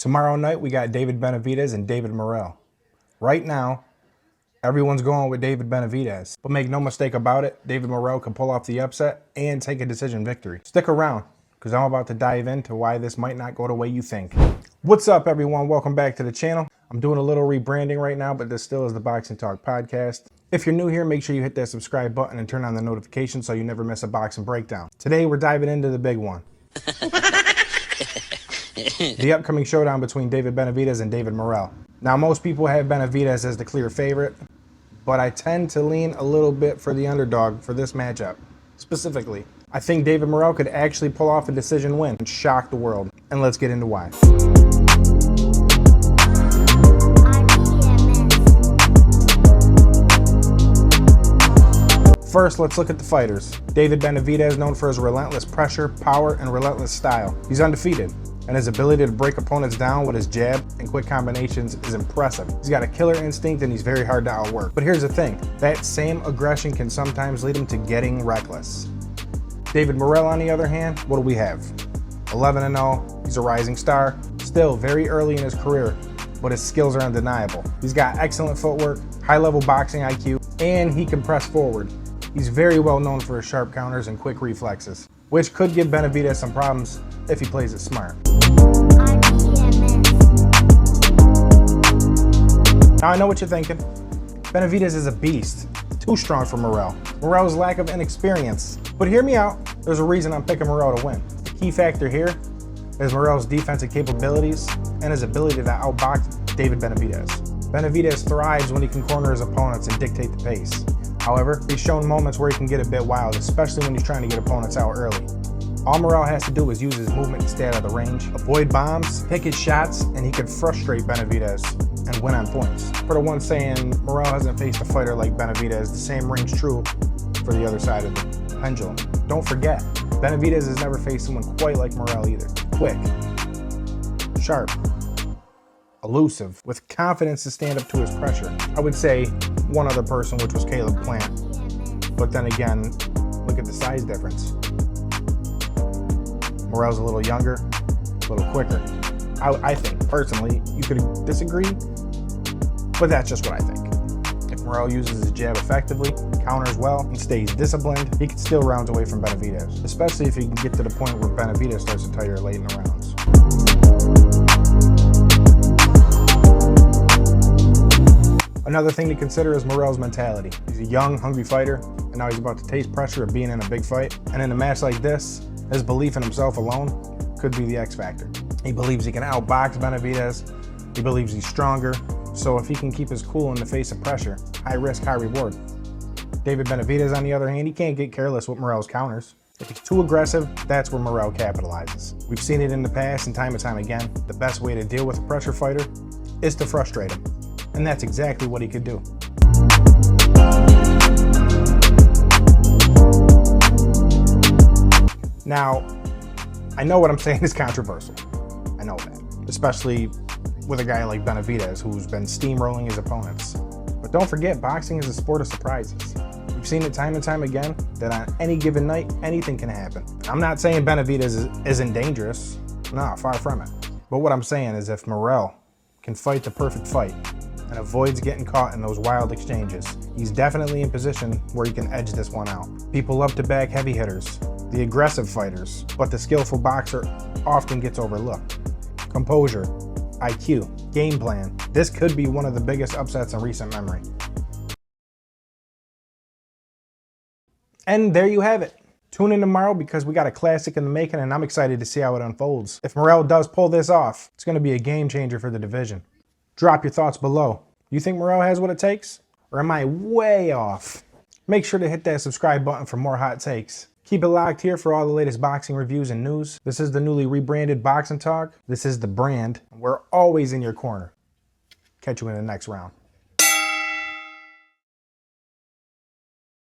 Tomorrow night, we got David Benavidez and David Morrell. Right now, everyone's going with David Benavidez. But make no mistake about it, David Morrell can pull off the upset and take a decision victory. Stick around, because I'm about to dive into why this might not go the way you think. What's up, everyone? Welcome back to the channel. I'm doing a little rebranding right now, but this still is the Boxing Talk podcast. If you're new here, make sure you hit that subscribe button and turn on the notifications so you never miss a boxing breakdown. Today, we're diving into the big one. The upcoming showdown between David Benavidez and David Morrell. Now, most people have Benavidez as the clear favorite, but I tend to lean a little bit for the underdog for this matchup. Specifically, I think David Morrell could actually pull off a decision win and shock the world. And let's get into why. First, let's look at the fighters. David Benavidez, known for his relentless pressure, power, and relentless style. He's undefeated, and his ability to break opponents down with his jab and quick combinations is impressive. He's got a killer instinct, and he's very hard to outwork. But here's the thing, that same aggression can sometimes lead him to getting reckless. David Morrell, on the other hand, what do we have? 11-0, he's a rising star, still very early in his career, but his skills are undeniable. He's got excellent footwork, high-level boxing IQ, and he can press forward. He's very well known for his sharp counters and quick reflexes, which could give Benavidez some problems if he plays it smart. Now I know what you're thinking. Benavidez is a beast, too strong for Morrell. Morrell's lack of inexperience. But hear me out, there's a reason I'm picking Morrell to win. The key factor here is Morrell's defensive capabilities and his ability to outbox David Benavidez. Benavidez thrives when he can corner his opponents and dictate the pace. However, he's shown moments where he can get a bit wild, especially when he's trying to get opponents out early. All Morrell has to do is use his movement to stay out of the range, avoid bombs, pick his shots, and he could frustrate Benavidez and win on points. For the one saying Morrell hasn't faced a fighter like Benavidez, the same rings true for the other side of the pendulum. Don't forget, Benavidez has never faced someone quite like Morrell either. Quick, sharp, elusive, with confidence to stand up to his pressure. I would say one other person, which was Caleb Plant. But then again, look at the size difference. Morrell's a little younger, a little quicker. I think, personally, you could disagree, but that's just what I think. If Morrell uses his jab effectively, counters well, and stays disciplined, he can steal rounds away from Benavidez, especially if he can get to the point where Benavidez starts to tire late in the rounds. Another thing to consider is Morrell's mentality. He's a young, hungry fighter, and now he's about to taste pressure of being in a big fight. And in a match like this, his belief in himself alone could be the X factor. He believes he can outbox Benavidez. He believes he's stronger. So if he can keep his cool in the face of pressure, high risk, high reward. David Benavidez, on the other hand, he can't get careless with Morrell's counters. If he's too aggressive, that's where Morrell capitalizes. We've seen it in the past and time again. The best way to deal with a pressure fighter is to frustrate him. And that's exactly what he could do. Now, I know what I'm saying is controversial. I know that. Especially with a guy like Benavidez, who's been steamrolling his opponents. But don't forget, boxing is a sport of surprises. We've seen it time and time again that on any given night, anything can happen. I'm not saying Benavidez isn't dangerous. No, far from it. But what I'm saying is if Morrell can fight the perfect fight and avoids getting caught in those wild exchanges, he's definitely in position where he can edge this one out. People love to back heavy hitters, the aggressive fighters, but the skillful boxer often gets overlooked. Composure, IQ, game plan. This could be one of the biggest upsets in recent memory. And there you have it. Tune in tomorrow because we got a classic in the making and I'm excited to see how it unfolds. If Morrell does pull this off, it's going to be a game changer for the division. Drop your thoughts below. You think Morrell has what it takes? Or am I way off? Make sure to hit that subscribe button for more hot takes. Keep it locked here for all the latest boxing reviews and news. This is the newly rebranded Boxing Talk. This is the brand. We're always in your corner. Catch you in the next round.